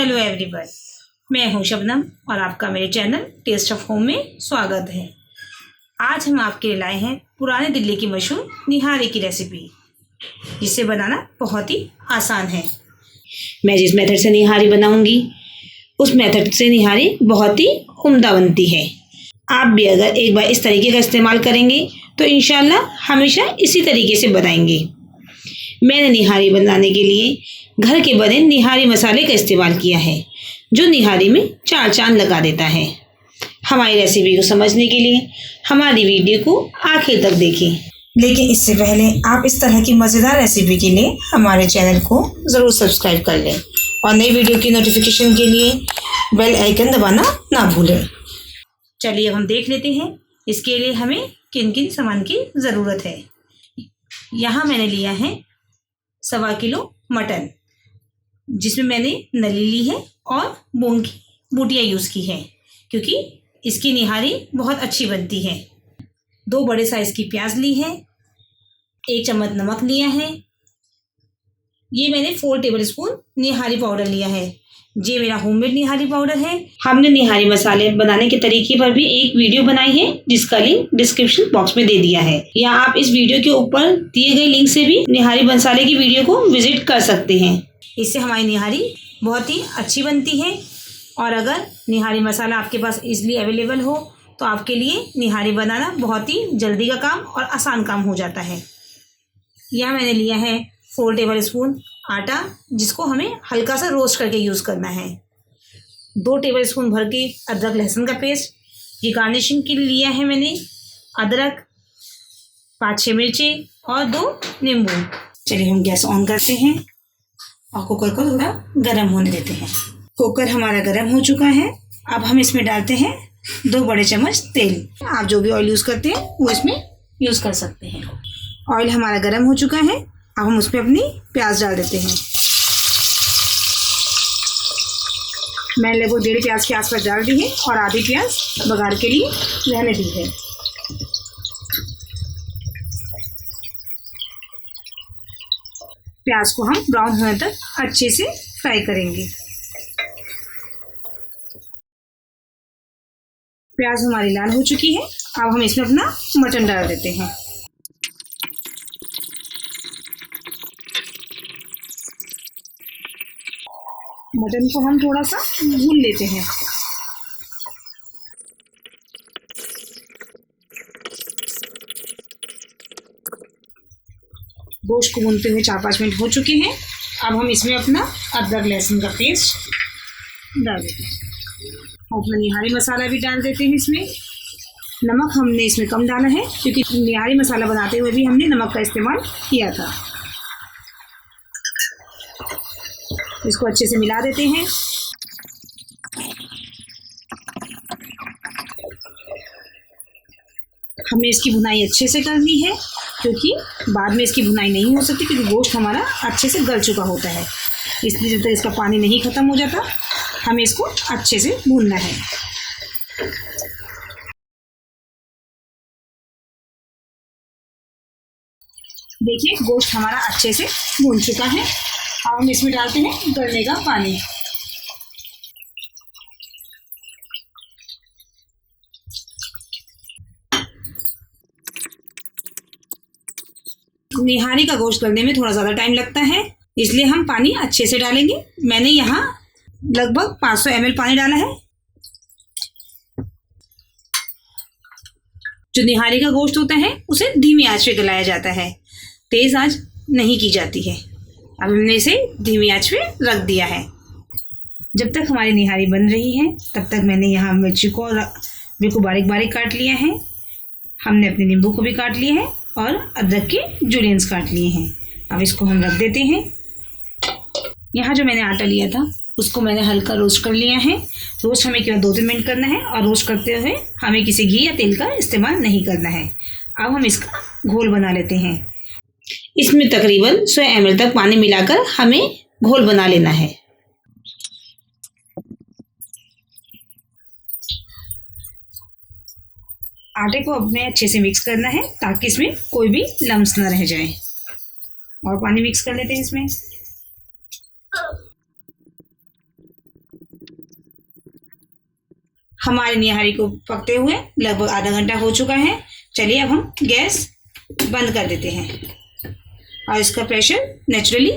Hello everyone, मैं हूं शबनम और आपका मेरे चैनल टेस्ट ऑफ होम में स्वागत है। आज हम आपके लिए लाए हैं पुराने दिल्ली की मशहूर निहारी की रेसिपी, जिसे बनाना बहुत ही आसान है। मैं जिस मेथड से निहारी बनाऊंगी उस मेथड से निहारी बहुत ही उम्दा बनती है। आप भी अगर एक बार इस तरीके का इस्तेमाल करेंगे तो इंशाल्लाह हमेशा इसी तरीके से बनाएंगे। मैंने निहारी बनाने के लिए घर के बने निहारी मसाले का इस्तेमाल किया है, जो निहारी में चार चांद लगा देता है। हमारी रेसिपी को समझने के लिए हमारी वीडियो को आखिर तक देखें। लेकिन इससे पहले आप इस तरह की मज़ेदार रेसिपी के लिए हमारे चैनल को ज़रूर सब्सक्राइब कर लें और नई वीडियो की नोटिफिकेशन के लिए बेल आइकन दबाना ना भूलें। चलिए अब हम देख लेते हैं इसके लिए हमें किन किन सामान की ज़रूरत है। यहाँ मैंने लिया है 1.25 किलो मटन, जिसमें मैंने नली ली है और मूंग की बूटियाँ यूज़ की है, क्योंकि इसकी निहारी बहुत अच्छी बनती है। 2 बड़े साइज़ की प्याज ली है, 1 चम्मच नमक लिया है। ये मैंने 4 टेबलस्पून निहारी पाउडर लिया है। ये मेरा होममेड निहारी पाउडर है। हमने निहारी मसाले बनाने के तरीके पर भी एक वीडियो बनाई है, जिसका लिंक डिस्क्रिप्शन बॉक्स में दे दिया है, या आप इस वीडियो के ऊपर दिए गए लिंक से भी निहारी मसाले की वीडियो को विजिट कर सकते हैं। इससे हमारी निहारी बहुत ही अच्छी बनती है। और अगर निहारी मसाला आपके पास इजीली अवेलेबल हो तो आपके लिए निहारी बनाना बहुत ही जल्दी का काम और आसान काम हो जाता है। यहाँ मैंने लिया है 4 टेबलस्पून आटा, जिसको हमें हल्का सा रोस्ट करके यूज़ करना है। 2 टेबलस्पून भर के अदरक लहसुन का पेस्ट, ये गार्निशिंग के लिए लिया है मैंने अदरक, 5-6 मिर्ची और 2 नींबू। चलिए हम गैस ऑन करते हैं और कुकर को थोड़ा गर्म होने देते हैं। कुकर हमारा गर्म हो चुका है। अब हम इसमें डालते हैं 2 बड़े चम्मच तेल। आप जो भी ऑयल यूज़ करते हैं वो इसमें यूज़ कर सकते हैं। ऑयल हमारा गर्म हो चुका है। अब हम उसमें अपनी प्याज डाल देते हैं। मैंने लगभग 1.5 प्याज के आसपास डाल दी है और आधी प्याज बघार के लिए रहने दी है। प्याज को हम ब्राउन होने तक अच्छे से फ्राई करेंगे। प्याज हमारी लाल हो चुकी है। अब हम इसमें अपना मटन डाल देते हैं। मटन को हम थोड़ा सा भून लेते हैं। गोश्त को भूनते हुए 4-5 मिनट हो चुके हैं। अब हम इसमें अपना अदरक लहसुन का पेस्ट डाल देते हैं और अपना निहारी मसाला भी डाल देते हैं। इसमें नमक हमने इसमें कम डाला है, क्योंकि निहारी मसाला बनाते हुए भी हमने नमक का इस्तेमाल किया था। इसको अच्छे से मिला देते हैं। हमें इसकी भुनाई अच्छे से करनी है, क्योंकि बाद में इसकी भुनाई नहीं हो सकती, क्योंकि गोश्त हमारा अच्छे से गल चुका होता है। इसलिए जब तक इसका पानी नहीं ख़त्म हो जाता हमें इसको अच्छे से भूनना है। देखिए गोश्त हमारा अच्छे से भून चुका है। अब हम इसमें डालते हैं गलने का पानी। निहारी का गोश्त गलने में थोड़ा ज़्यादा टाइम लगता है, इसलिए हम पानी अच्छे से डालेंगे। मैंने यहाँ लगभग 500 ml पानी डाला है। जो निहारी का गोश्त होता है उसे धीमी आंच पे गलाया जाता है, तेज़ आंच नहीं की जाती है। अब हमने इसे धीमी आंच पे रख दिया है। जब तक हमारी निहारी बन रही है तब तक मैंने यहाँ मिर्ची को बिल्कुल बारीक बारीक काट लिया है। हमने अपने नींबू को भी काट लिया है और अदरक के जूलियंस काट लिए हैं। अब इसको हम रख देते हैं। यहाँ जो मैंने आटा लिया था उसको मैंने हल्का रोस्ट कर लिया है। रोस्ट हमें केवल 2-3 मिनट करना है और रोस्ट करते हुए हमें किसी घी या तेल का इस्तेमाल नहीं करना है। अब हम इसका घोल बना लेते हैं। इसमें तकरीबन 100 ml तक पानी मिलाकर हमें घोल बना लेना है। आटे को अब में अच्छे से मिक्स करना है, ताकि इसमें कोई भी लम्स ना रह जाए। और पानी मिक्स कर लेते हैं इसमें। हमारी निहारी को पकते हुए लगभग आधा घंटा हो चुका है। चलिए अब हम गैस बंद कर देते हैं और इसका प्रेशर नेचुरली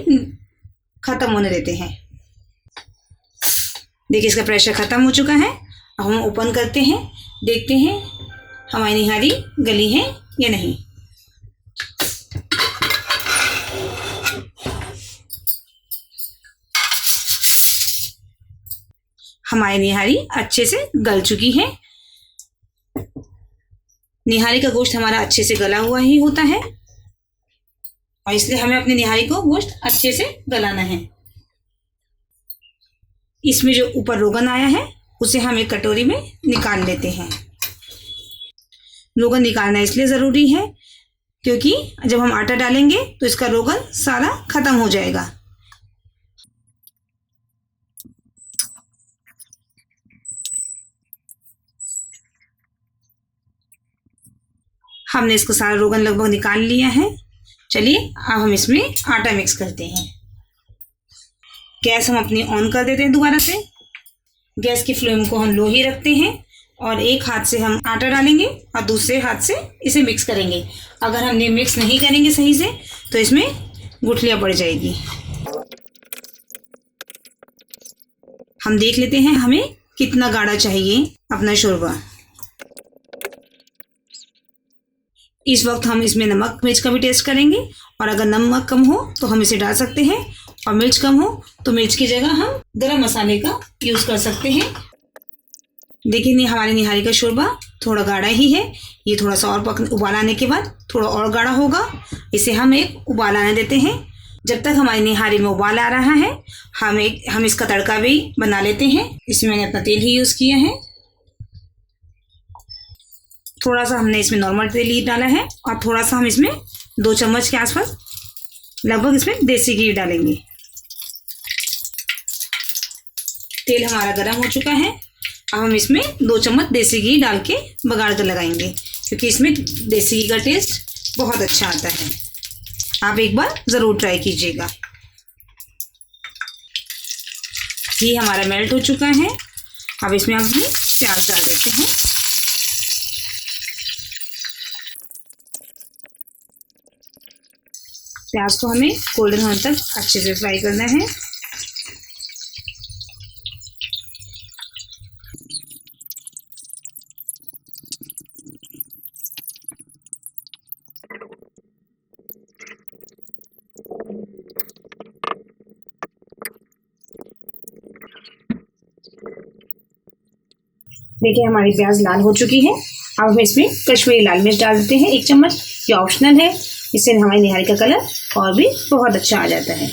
ख़त्म होने देते हैं। देखिए इसका प्रेशर ख़त्म हो चुका है। अब हम ओपन करते हैं, देखते हैं हमारी निहारी गली है या नहीं। हमारी निहारी अच्छे से गल चुकी है। निहारी का गोश्त हमारा अच्छे से गला हुआ ही होता है और इसलिए हमें अपनी निहारी को गोश्त अच्छे से गलाना है। इसमें जो ऊपर रोगन आया है उसे हम एक कटोरी में निकाल लेते हैं। रोगन निकालना इसलिए ज़रूरी है क्योंकि जब हम आटा डालेंगे तो इसका रोगन सारा ख़त्म हो जाएगा। हमने इसको सारा रोगन लगभग निकाल लिया है। चलिए अब हम इसमें आटा मिक्स करते हैं। गैस हम अपनी ऑन कर देते हैं दोबारा से। गैस की फ्लेम को हम लो ही रखते हैं और एक हाथ से हम आटा डालेंगे और दूसरे हाथ से इसे मिक्स करेंगे। अगर हम ये मिक्स नहीं करेंगे सही से तो इसमें गुठलियाँ पड़ जाएगी। हम देख लेते हैं हमें कितना गाढ़ा चाहिए अपना शोरबा। इस वक्त हम इसमें नमक मिर्च का भी टेस्ट करेंगे और अगर नमक कम हो तो हम इसे डाल सकते हैं और मिर्च कम हो तो मिर्च की जगह हम गरम मसाले का यूज़ कर सकते हैं। देखिए नहीं हमारी निहारी का शोरबा थोड़ा गाढ़ा ही है। ये थोड़ा सा और उबाल आने के बाद थोड़ा और गाढ़ा होगा। इसे हम एक उबाल आने देते हैं। जब तक हमारी निहारी में उबाल आ रहा है हम इसका तड़का भी बना लेते हैं। इसमें मैंने अपना तेल ही यूज़ किया है। थोड़ा सा हमने इसमें नॉर्मल तेल ही डाला है और थोड़ा सा हम इसमें 2 चम्मच के आसपास लगभग इसमें देसी घी डालेंगे। तेल हमारा गर्म हो चुका है। अब हम इसमें 2 चम्मच देसी घी डाल के बघार कर लगाएंगे क्योंकि इसमें देसी घी का टेस्ट बहुत अच्छा आता है। आप एक बार ज़रूर ट्राई कीजिएगा। घी हमारा मेल्ट हो चुका है। अब इसमें हम प्याज डाल देते हैं। प्याज को हमें गोल्डन होने तक अच्छे से फ्राई करना है। देखिए हमारी प्याज लाल हो चुकी है। अब हम इसमें कश्मीरी लाल मिर्च डाल देते हैं 1 चम्मच। ये ऑप्शनल है, इससे हमारी निहारी का कलर और भी बहुत अच्छा आ जाता है।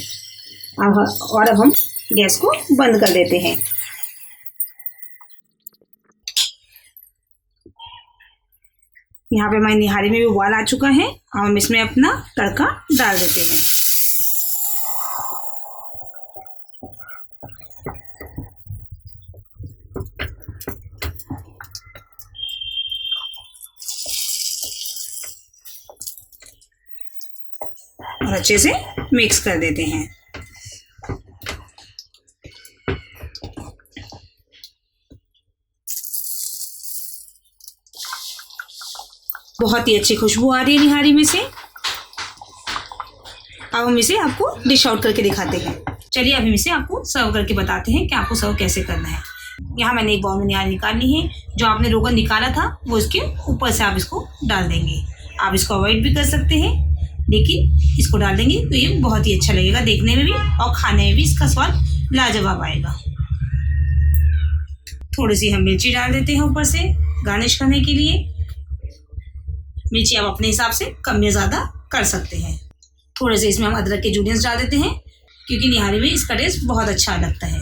अब हम गैस को बंद कर देते हैं। यहाँ पे हमारी निहारी में भी उबाल आ चुका है। अब हम इसमें अपना तड़का डाल देते हैं। और अच्छे से मिक्स कर देते हैं। बहुत ही अच्छी खुशबू आ रही है निहारी में से। अब हम इसे आपको डिश आउट करके दिखाते हैं। चलिए अब हम इसे आपको सर्व करके बताते हैं कि आपको सर्व कैसे करना है। यहाँ मैंने एक बाउल में निहारी निकाल ली है। जो आपने रोगन निकाला था वो इसके ऊपर से आप इसको डाल देंगे। आप इसको अवॉइड भी कर सकते हैं, लेकिन इसको डाल देंगे तो ये बहुत ही अच्छा लगेगा देखने में भी और खाने में भी इसका स्वाद लाजवाब आएगा। थोड़ी सी हम मिर्ची डाल देते हैं ऊपर से गार्निश करने के लिए। मिर्ची आप अपने हिसाब से कम या ज़्यादा कर सकते हैं। थोड़े से इसमें हम अदरक के जूलियंस डाल देते हैं क्योंकि निहारी में इसका टेस्ट बहुत अच्छा लगता है।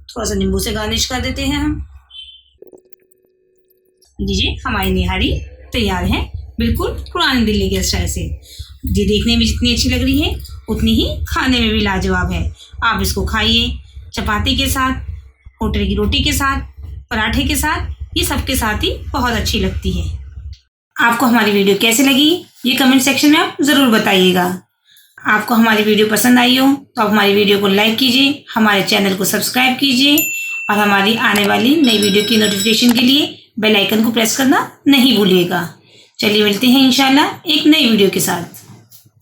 थोड़ा सा नींबू से गार्निश कर देते हैं हम। लीजिए हमारी निहारी तैयार है, बिल्कुल पुरानी दिल्ली के स्टाइल से। ये देखने में जितनी अच्छी लग रही है उतनी ही खाने में भी लाजवाब है। आप इसको खाइए चपाती के साथ, होटल की रोटी के साथ, पराठे के साथ, ये सबके साथ ही बहुत अच्छी लगती है। आपको हमारी वीडियो कैसी लगी ये कमेंट सेक्शन में आप ज़रूर बताइएगा। आपको हमारी वीडियो पसंद आई हो तो आप हमारी वीडियो को लाइक कीजिए, हमारे चैनल को सब्सक्राइब कीजिए और हमारी आने वाली नई वीडियो की नोटिफिकेशन के लिए बेल आइकन को प्रेस करना नहीं भूलिएगा। चलिए मिलते हैं इंशाल्लाह एक नई वीडियो के साथ।